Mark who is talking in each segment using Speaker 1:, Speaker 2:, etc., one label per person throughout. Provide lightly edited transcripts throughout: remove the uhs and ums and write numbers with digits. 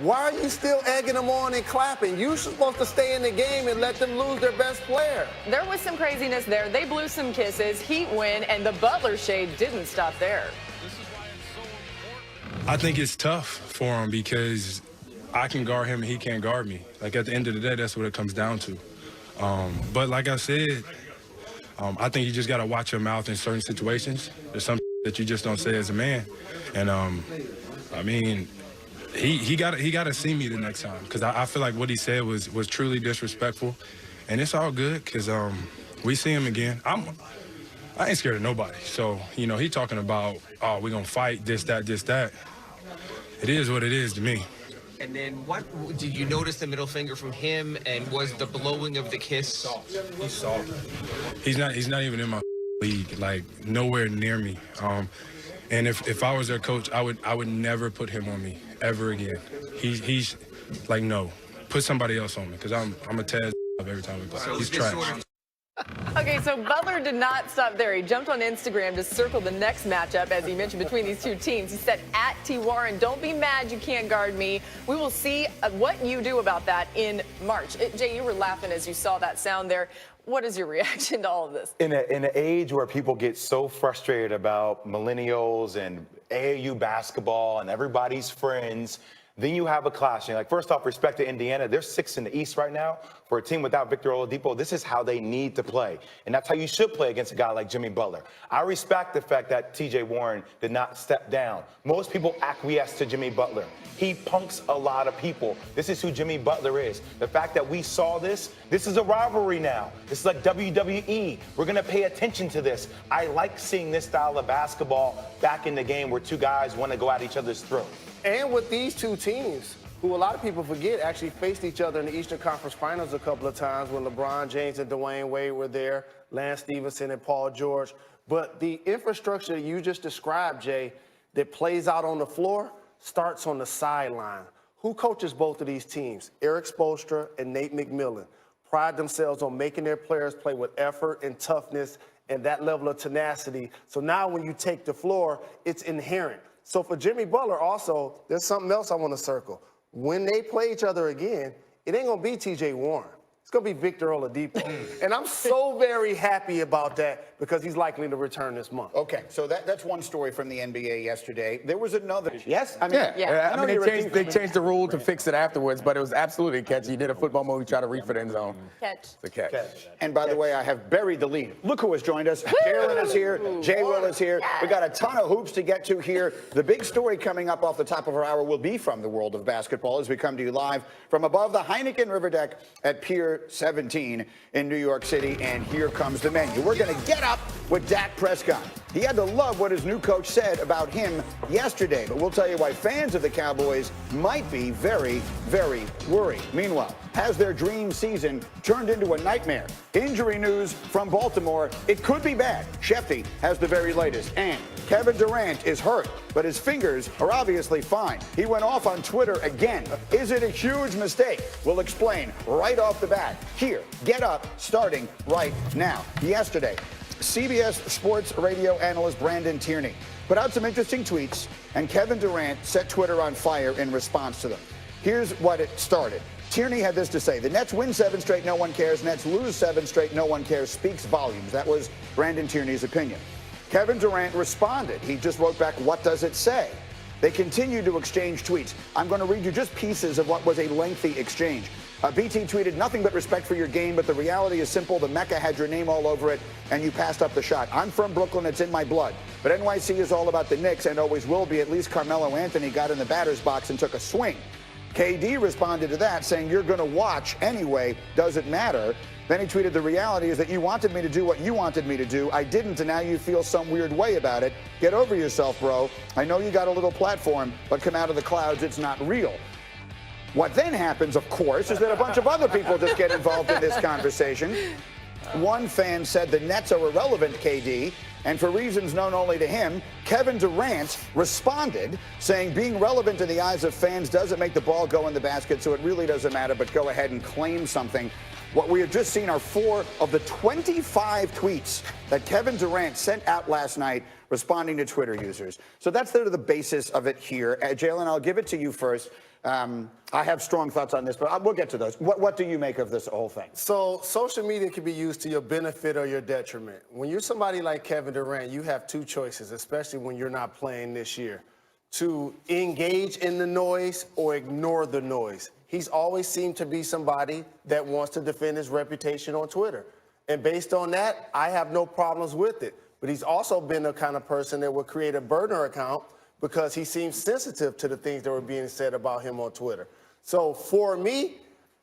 Speaker 1: Why are you still egging them on and clapping? You're supposed to stay in the game and let them lose their best player.
Speaker 2: There was some craziness there. They blew some kisses, Heat win, and the Butler shade didn't stop there.
Speaker 3: I think it's tough for him because I can guard him and he can't guard me. Like, at the end of the day, that's what it comes down to. But like I said, I think you just got to watch your mouth in certain situations. There's some that you just don't say as a man. And, I mean, he got to see me the next time because I feel like what he said was truly disrespectful. And it's all good because we see him again. I ain't scared of nobody. So, you know, he talking about, oh, we're going to fight, this, that. It is what it is to me.
Speaker 4: And then what did you notice the middle finger from him, and was the blowing of the kiss?
Speaker 3: He's soft. He's not even in my league, like nowhere near me. And if I was their coach, I would never put him on me ever again. He's like, no, put somebody else on me because I'm a Taz every time we play.
Speaker 4: So
Speaker 3: he's trash.
Speaker 2: Okay, so Butler did not stop there. He jumped on Instagram to circle the next matchup, as he mentioned, between these two teams. He said, at T. Warren, don't be mad you can't guard me. We will see what you do about that in March. Jay, you were laughing as you saw that sound there. What is your reaction to all of this?
Speaker 5: In an age where people get so frustrated about millennials and AAU basketball and everybody's friends, then you have a clash. And like, first off, respect to Indiana. They're 6th in the East right now. For a team without Victor Oladipo, this is how they need to play. And that's how you should play against a guy like Jimmy Butler. I respect the fact that TJ Warren did not step down. Most people acquiesce to Jimmy Butler. He punks a lot of people. This is who Jimmy Butler is. The fact that we saw this is a rivalry now. This is like WWE. We're going to pay attention to this. I like seeing this style of basketball back in the game where two guys want to go at each other's throat.
Speaker 1: And with these two teams, who a lot of people forget actually faced each other in the Eastern Conference Finals a couple of times when LeBron James and Dwayne Wade were there, Lance Stevenson and Paul George. But the infrastructure you just described, Jay, that plays out on the floor starts on the sideline. Who coaches both of these teams? Eric Spoelstra and Nate McMillan pride themselves on making their players play with effort and toughness and that level of tenacity. So now when you take the floor, it's inherent. So for Jimmy Butler also, there's something else I want to circle. When they play each other again, it ain't going to be T.J. Warren. It's going to be Victor Oladipo. And I'm so very happy about that because he's likely to return this month.
Speaker 6: Okay, so that's one story from the NBA yesterday. There was another. Yes? I mean,
Speaker 7: yeah. I mean, they changed the rule to fix it afterwards, but it was absolutely a catch. He did a football move, tried to reach for the end zone.
Speaker 2: Catch.
Speaker 7: The catch.
Speaker 6: And by the way, I have buried the lead. Look who has joined us. Jalen is here. Jay Will is here. We got a ton of hoops to get to here. The big story coming up off the top of our hour will be from the world of basketball as we come to you live from above the Heineken River Deck at Pier 17 in New York City. And here comes the menu. We're going to get up with Dak Prescott. He had to love what his new coach said about him yesterday, but we'll tell you why fans of the Cowboys might be very, very worried. Meanwhile, has their dream season turned into a nightmare? Injury news from Baltimore. It could be bad. Shefty has the very latest. And Kevin Durant is hurt, but his fingers are obviously fine. He went off on Twitter again. Is it a huge mistake? We'll explain right off the bat. Here, get up, starting right now. Yesterday, CBS Sports radio analyst Brandon Tierney put out some interesting tweets, and Kevin Durant set Twitter on fire in response to them. Here's what it started. Tierney had this to say: the Nets win 7 straight, no one cares. Nets lose 7 straight, no one cares. Speaks volumes. That was Brandon Tierney's opinion. Kevin Durant responded. He just wrote back, what does it say? They continued to exchange tweets. I'm going to read you just pieces of what was a lengthy exchange. BT tweeted, nothing but respect for your game, but the reality is simple. The Mecca had your name all over it, and you passed up the shot. I'm from Brooklyn. It's in my blood. But NYC is all about the Knicks and always will be. At least Carmelo Anthony got in the batter's box and took a swing. KD responded to that, saying, you're going to watch anyway. Doesn't matter. Then he tweeted, the reality is that you wanted me to do what you wanted me to do. I didn't, and now you feel some weird way about it. Get over yourself, bro. I know you got a little platform, but come out of the clouds. It's not real. What then happens, of course, is that a bunch of other people just get involved in this conversation. One fan said the Nets are irrelevant, KD, and for reasons known only to him, Kevin Durant responded, saying being relevant in the eyes of fans doesn't make the ball go in the basket, so it really doesn't matter, but go ahead and claim something. What we have just seen are 4 of the 25 tweets that Kevin Durant sent out last night responding to Twitter users. So that's sort of the basis of it here. Jalen, I'll give it to you first. I have strong thoughts on this, but we'll get to those. What do you make of this whole thing?
Speaker 1: So social media can be used to your benefit or your detriment. When you're somebody like Kevin Durant, you have two choices, especially when you're not playing this year, to engage in the noise or ignore the noise. He's always seemed to be somebody that wants to defend his reputation on Twitter. And based on that, I have no problems with it. But he's also been the kind of person that would create a burner account because he seems sensitive to the things that were being said about him on Twitter. So for me,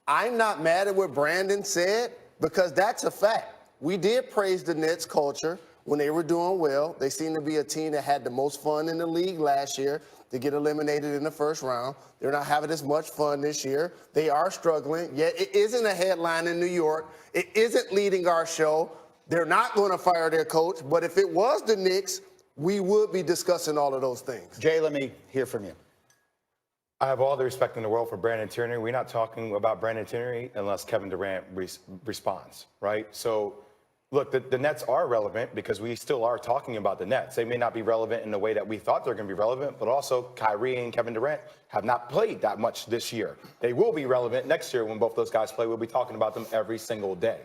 Speaker 1: I'm not mad at what Brandon said because that's a fact. We did praise the Nets culture when they were doing well. They seemed to be a team that had the most fun in the league last year to get eliminated in the first round. They're not having as much fun this year. They are struggling. Yet it isn't a headline in New York. It isn't leading our show. They're not going to fire their coach. But if it was the Knicks, we would be discussing all of those things.
Speaker 6: Jay, let me hear from you.
Speaker 5: I have all the respect in the world for Brandon Tierney. We're not talking about Brandon Tierney unless Kevin Durant responds, right? So, look, the Nets are relevant because we still are talking about the Nets. They may not be relevant in the way that we thought they're going to be relevant, but also Kyrie and Kevin Durant have not played that much this year. They will be relevant next year when both those guys play. We'll be talking about them every single day.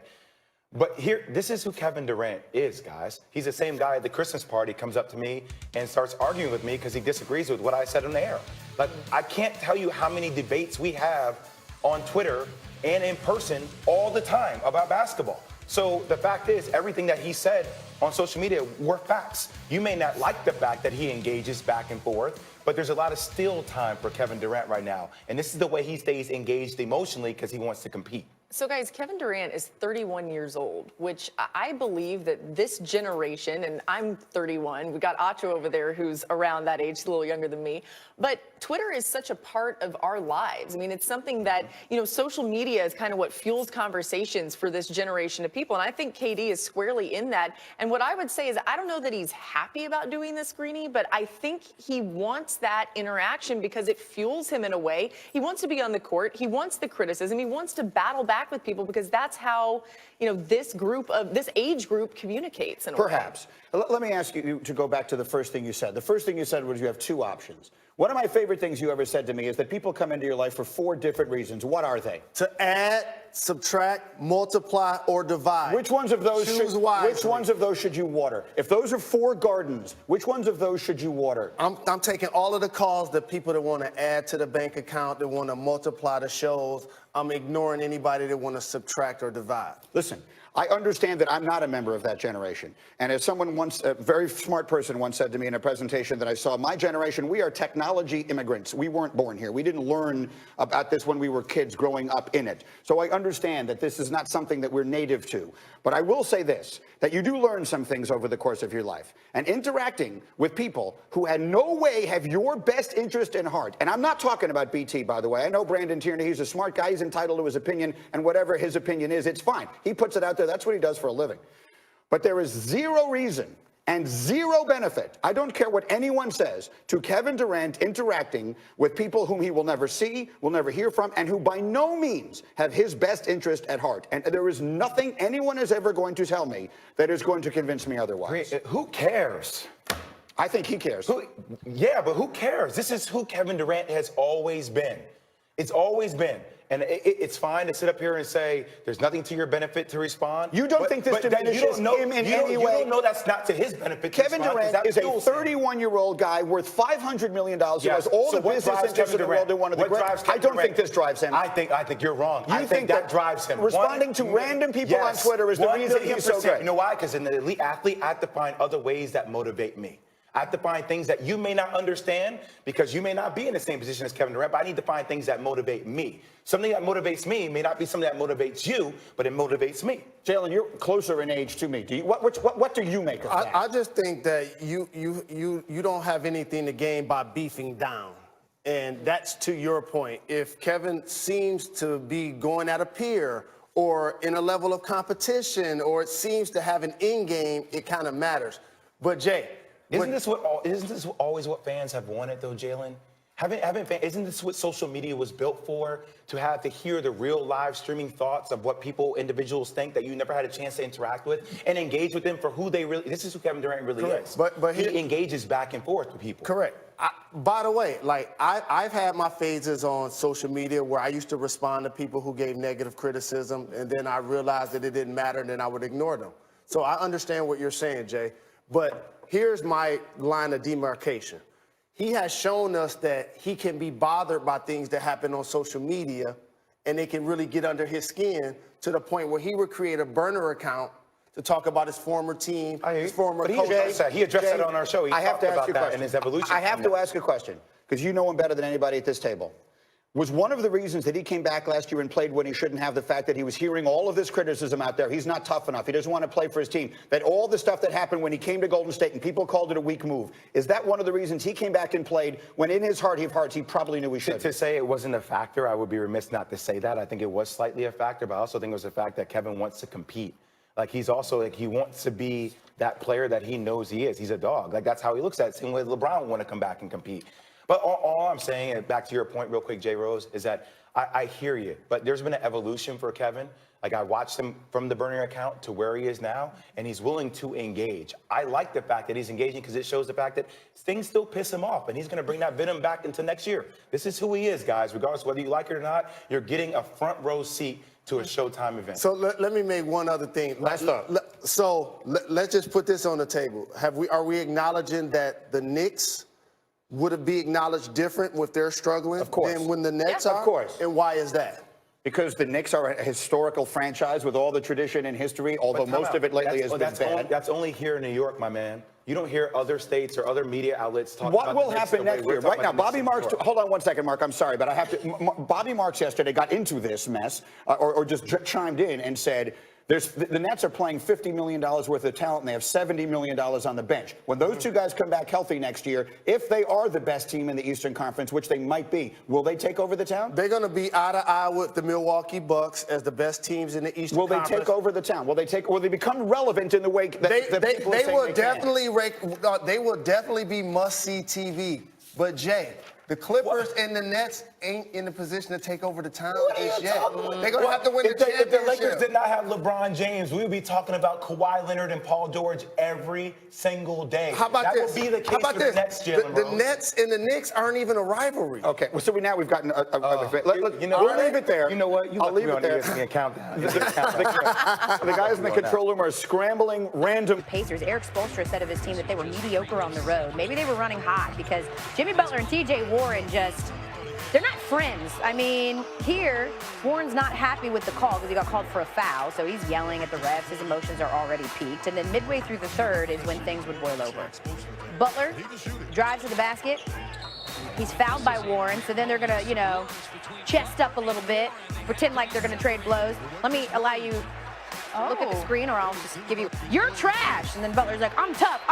Speaker 5: But here, this is who Kevin Durant is, guys. He's the same guy at the Christmas party comes up to me and starts arguing with me because he disagrees with what I said on the air. Like, I can't tell you how many debates we have on Twitter and in person all the time about basketball. So the fact is, everything that he said on social media were facts. You may not like the fact that he engages back and forth, but there's a lot of still time for Kevin Durant right now. And this is the way he stays engaged emotionally because he wants to compete.
Speaker 2: So, guys, Kevin Durant is 31 years old, which I believe that this generation, and I'm 31, we got Acho over there who's around that age, a little younger than me, but Twitter is such a part of our lives. I mean, it's something that, you know, social media is kind of what fuels conversations for this generation of people, and I think KD is squarely in that. And what I would say is I don't know that he's happy about doing this, Greeny, but I think he wants that interaction because it fuels him in a way. He wants to be on the court. He wants the criticism. He wants to battle back with people because that's how, you know, this age group communicates in a way.
Speaker 6: Perhaps. Let me ask you to go back to the first thing you said. The first thing you said was you have two options. One of my favorite things you ever said to me is that people come into your life for 4 different reasons. What are they?
Speaker 1: To add, subtract, multiply, or divide.
Speaker 6: Which ones of those should you water? If those are 4 gardens, which ones of those should you water?
Speaker 1: I'm taking all of the calls that people that want to add to the bank account, that want to multiply the shows. I'm ignoring anybody that want to subtract or divide.
Speaker 6: Listen, I understand that I'm not a member of that generation. And as someone once, a very smart person once said to me in a presentation that I saw, my generation, we are technology immigrants. We weren't born here. We didn't learn about this when we were kids growing up in it. So I understand that this is not something that we're native to. But I will say this, that you do learn some things over the course of your life. And interacting with people who in no way have your best interest in heart. And I'm not talking about BT, by the way. I know Brandon Tierney, he's a smart guy. He's entitled to his opinion. And whatever his opinion is, it's fine. He puts it out there. That's what he does for a living. But there is zero reason and zero benefit, I don't care what anyone says, to Kevin Durant interacting with people whom he will never see, will never hear from, and who by no means have his best interest at heart. And there is nothing anyone is ever going to tell me that is going to convince me otherwise.
Speaker 5: Who cares?
Speaker 6: I think he cares.
Speaker 5: Yeah, but who cares? This is who Kevin Durant has always been. It's always been. And it's fine to sit up here and say there's nothing to your benefit to respond.
Speaker 6: You don't think this diminishes him in any way?
Speaker 5: You don't know that's not to his benefit.
Speaker 6: Kevin Durant is a 31-year-old guy worth $500 million who has all the business interests in the world in one of the great. I don't think this drives him.
Speaker 5: I think you're wrong.
Speaker 6: I think that
Speaker 5: drives him.
Speaker 6: Responding to random people on Twitter is the reason he's so great.
Speaker 5: You know why? Because an elite athlete, I have to find other ways that motivate me. I have to find things that you may not understand because you may not be in the same position as Kevin Durant, but I need to find things that motivate me. Something that motivates me may not be something that motivates you, but it motivates me.
Speaker 6: Jalen, you're closer in age to me. What do you make of that?
Speaker 1: I just think that you don't have anything to gain by beefing down. And that's to your point. If Kevin seems to be going at a peer or in a level of competition, or it seems to have an end game, it kind of matters. But Jay,
Speaker 5: Isn't this always what fans have wanted, though, Jalen? Isn't this what social media was built for? To hear the real live streaming thoughts of what individuals think that you never had a chance to interact with and engage with them for who they really. This is who Kevin Durant really
Speaker 1: Correct.
Speaker 5: is.
Speaker 1: But
Speaker 5: he engages back and forth with people.
Speaker 1: Correct. By the way, like I've had my phases on social media where I used to respond to people who gave negative criticism, and then I realized that it didn't matter, and then I would ignore them. So I understand what you're saying, Jay. But here's my line of demarcation. He has shown us that he can be bothered by things that happen on social media, and they can really get under his skin to the point where he would create a burner account to talk about his former team, his former coach.
Speaker 5: He addressed that on our show. He talked about that in his evolution.
Speaker 6: I have to ask a question, because you know him better than anybody at this table. Was one of the reasons that he came back last year and played when he shouldn't have the fact that he was hearing all of this criticism out there? He's not tough enough. He doesn't want to play for his team. That all the stuff that happened when he came to Golden State and people called it a weak move. Is that one of the reasons he came back and played when in his heart of hearts he probably knew he should?
Speaker 5: To say it wasn't a factor, I would be remiss not to say that. I think it was slightly a factor, but I also think it was a fact that Kevin wants to compete. Like he's also he wants to be that player that he knows he is. He's a dog. Like that's how he looks at it. Same way LeBron would want to come back and compete. But all I'm saying, and back to your point real quick, Jay Rose, is that I hear you, but there's been an evolution for Kevin. Like I watched him from the burner account to where he is now, and he's willing to engage. I like the fact that he's engaging because it shows the fact that things still piss him off, and he's going to bring that venom back into next year. This is who he is, guys. Regardless of whether you like it or not, you're getting a front row seat to a Showtime event.
Speaker 1: So let me make one other thing. Let's just put this on the table. Are we acknowledging that the Knicks would be acknowledged different if they're struggling than when the Nets are?
Speaker 6: Of course.
Speaker 1: And why is that?
Speaker 6: Because the Knicks are a historical franchise with all the tradition and history, although most of it lately has been bad.
Speaker 5: That's only here in New York, my man. You don't hear other states or other media outlets talk about
Speaker 6: what will happen next year? Right now, Bobby Marks, hold on one second, Mark, I'm sorry, but I have to, Bobby Marks yesterday got into this mess, or just chimed in and said, the Nets are playing $50 million worth of talent, and they have $70 million on the bench. When those two guys come back healthy next year, if they are the best team in the Eastern Conference, which they might be, will they take over the town?
Speaker 1: They're going to be eye to eye with the Milwaukee Bucks as the best teams in the Eastern Conference.
Speaker 6: Will they take over the town? Will they become relevant in the way that people are saying
Speaker 1: they will definitely be must-see TV. But Jay, the Clippers and the Nets ain't in the position to take over the town just yet. They're going to have to win the championship.
Speaker 5: If the Lakers did not have LeBron James, we would be talking about Kawhi Leonard and Paul George every single day.
Speaker 1: How about this?
Speaker 5: That would be the case for the Nets, Jalen
Speaker 1: The
Speaker 5: Rose.
Speaker 1: Nets and the Knicks aren't even a rivalry.
Speaker 6: Okay, well, so now we've gotten we'll leave it there.
Speaker 5: You know what?
Speaker 6: I'll leave it there.
Speaker 5: Countdown.
Speaker 6: The guys in the control room are scrambling random.
Speaker 8: Pacers, Eric Spoelstra said of his team that they were mediocre on the road. Maybe they were running hot because Jimmy Butler and TJ Warren they're not friends. I mean, here, Warren's not happy with the call because he got called for a foul, so he's yelling at the refs. His emotions are already peaked. And then midway through the third is when things would boil over. Butler drives to the basket. He's fouled by Warren, so then they're going to, chest up a little bit, pretend like they're going to trade blows. Let me allow you look at the screen, or I'll just give you, you're trash. And then Butler's like, I'm tough.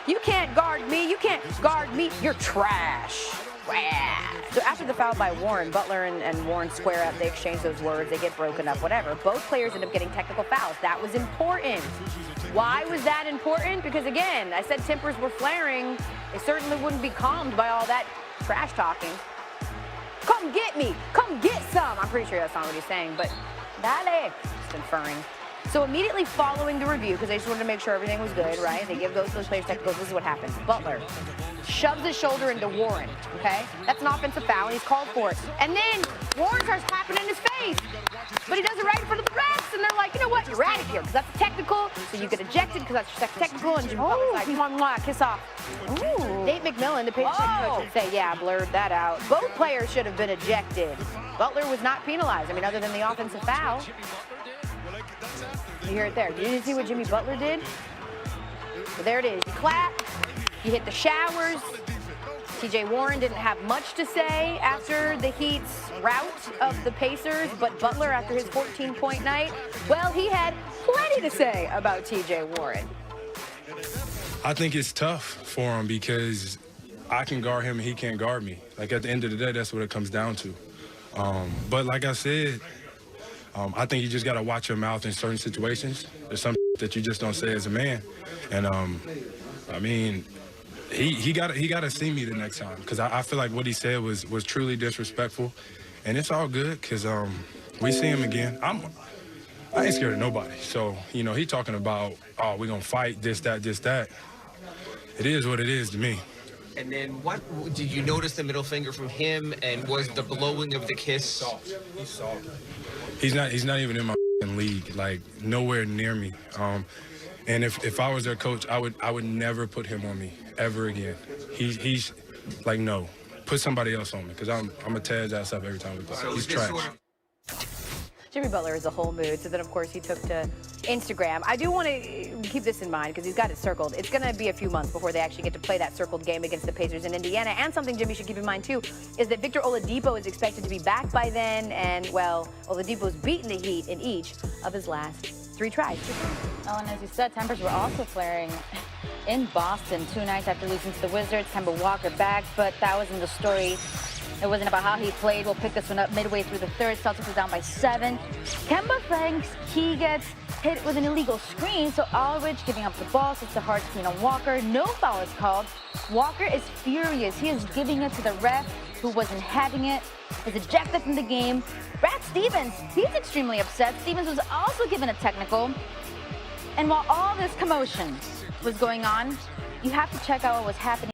Speaker 8: You can't guard me. You're trash. So after the foul by Warren, Butler and Warren square up. They exchange those words. They get broken up, whatever. Both players end up getting technical fouls. That was important. Why was that important? Because, again, I said tempers were flaring. They certainly wouldn't be calmed by all that trash talking. Come get me. Come get some. I'm pretty sure that's not what he's saying, but dale. Just inferring. So immediately following the review, because they just wanted to make sure everything was good, right? They give those players technicals. This is what happens. Butler shoves his shoulder into Warren, okay? That's an offensive foul, and he's called for it. And then Warren starts tapping in his face. But he does it right in front of the refs, and they're like, you know what? You're out of here, because that's technical, so you get ejected because that's your second technical, and Jimmy Butler's like, mwah, kiss off. Ooh. Nate McMillan, the Pacers coach, would say, yeah, blurred that out. Both players should have been ejected. Butler was not penalized, other than the offensive foul. You hear it there. Did you see what Jimmy Butler did? Well, there it is. You clap, you hit the showers. TJ Warren didn't have much to say after the Heat's rout of the Pacers, but Butler, after his 14-point night, well, he had plenty to say about TJ Warren.
Speaker 3: I think it's tough for him because I can guard him and he can't guard me. Like, at the end of the day, that's what it comes down to. But like I said, I think you just got to watch your mouth in certain situations. There's some that you just don't say as a man. And, he got to see me the next time, because I feel like what he said was truly disrespectful, and it's all good because we see him again. I ain't scared of nobody. So, you know, he talking about, oh, we're going to fight, this, that. It is what it is to me.
Speaker 4: And then what did you notice the middle finger from him, and was the blowing of the kiss?
Speaker 3: He's soft. He's not even in my league, like nowhere near me. And if I was their coach, I would never put him on me ever again. He's like, no, put somebody else on me, because I'm going to tear his ass up every time we play.
Speaker 4: So
Speaker 3: He's
Speaker 4: is this
Speaker 3: trash.
Speaker 4: sort of-
Speaker 8: Jimmy Butler is a whole mood. So then, of course, he took to Instagram. I do want to keep this in mind because he's got it circled. It's going to be a few months before they actually get to play that circled game against the Pacers in Indiana. And something Jimmy should keep in mind, too, is that Victor Oladipo is expected to be back by then. And, well, Oladipo's beaten the Heat in each of his last 3 tries.
Speaker 9: Oh, and as you said, tempers were also flaring in Boston 2 nights after losing to the Wizards. Kemba Walker back, but that wasn't the story. It wasn't about how he played. We'll pick this one up midway through the third. Celtics are down by 7. Kemba thinks he gets hit with an illegal screen, so Aldridge giving up the ball, sets a hard screen on Walker. No foul is called. Walker is furious. He is giving it to the ref, who wasn't having it. Is ejected from the game. Brad Stevens, he's extremely upset. Stevens was also given a technical. And while all this commotion was going on, you have to check out what was happening